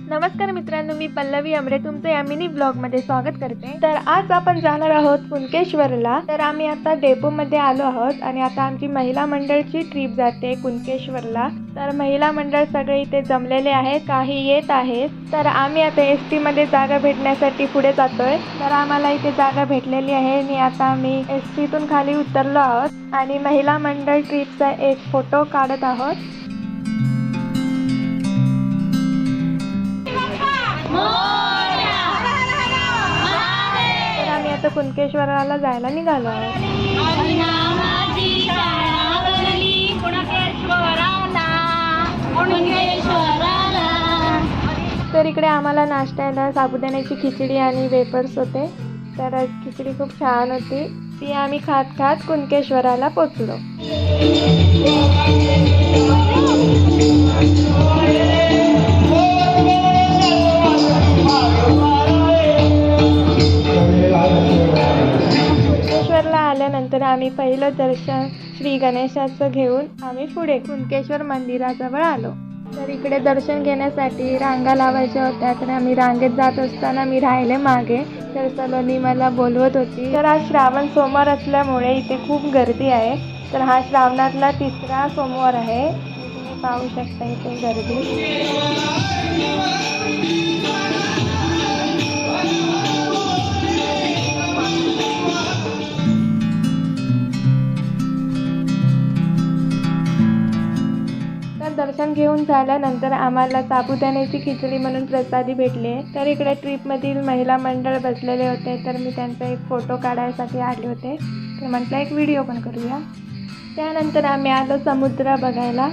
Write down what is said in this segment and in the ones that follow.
नमस्कार मित्रांनो, मी पल्लवी अमरे तुमचं या मिनी ब्लॉगमध्ये स्वागत करते। तर आज आपण जाणार आहोत कुणकेश्वरला। तर आम्ही आता डेपोमध्ये आलो आहोत आणि आता आमची महिला मंडळची ट्रिप जाते कुणकेश्वरला। तर महिला मंडळ सगळे इथे जमलेले आहेत, काही येत आहेत। तर आम्ही आता एसटी मध्ये जागा भेटण्यासाठी पुढे जातोय। तर आम्हाला इथे जागा भेटलेली आहे आणि आता आम्ही एसटीतून खाली उतरलो आहोत आणि महिला मंडळ ट्रिपचा एक फोटो काढत आहोत। तर आम्ही आता कुणकेश्वराला जायला निघालो आहोत। तर इकडे आम्हाला नाश्त्याला साबुदाण्याची खिचडी आणि वेफर्स होते। तर खिचडी खूप छान होती, ती आम्ही खात खात कुणकेश्वराला पोचलो। कुणकेश्वरला आल्यानंतर आम्ही पहिलं दर्शन श्री गणेशाचं घेऊन आम्ही पुढे कुणकेश्वर मंदिराजवळ आलो। तर इकडे दर्शन घेण्यासाठी रांगा लावायच्या होत्या, तर आम्ही रांगेत जात असताना मी राहिले मागे। तर सलोनी मला बोलवत होती। तर आज श्रावण सोमवार असल्यामुळे इथे खूप गर्दी आहे। तर हा श्रावणातला तिसरा सोमवार आहे, तुम्ही पाहू शकता इथे गर्दी। दर्शन घेऊन झाल्यानंतर आम्हाला साबुदाण्याची खिचडी म्हणून प्रसादी भेटली। तर इकडे ट्रिपमधील महिला मंडळ बसलेले होते, तर मी त्यांचा एक फोटो काढायसाठी आले होते। तर म्हटलं एक व्हिडिओ पण करूया। त्यानंतर आम्ही आलो समुद्र बघायला।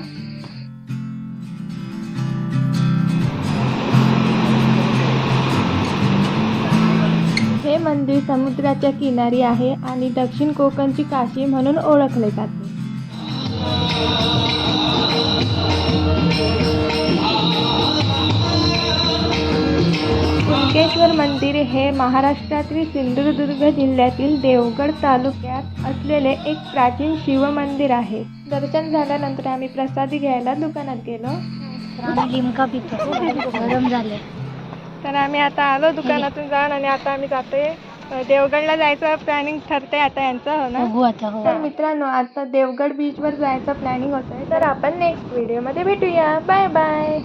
हे मंदिर समुद्राच्या किनारी आहे आणि दक्षिण कोकणची काशी म्हणून ओळखले जाते। कुणकेश्वर मंदिर हे महाराष्ट्रातील सिंधुदुर्ग जिल्ह्यातील देवगड तालुक्यात असलेले एक प्राचीन शिव मंदिर आहे। दर्शन झाल्यानंतर आम्ही प्रसादी घ्यायला दुकानात गेलो। आम्ही लिमका पितो, गरम झाले। तर आम्ही आता आलो दुकानातून जाऊन आणि आता आम्ही जातोय देवगडला जायचं प्लॅनिंग ठरतंय आता यांचं, हो ना? बघू आता। हो तर मित्रांनो, आता देवगड बीचवर जायचं प्लॅनिंग होतंय। तर आपण नेक्स्ट व्हिडिओमध्ये भेटूया। Bye bye.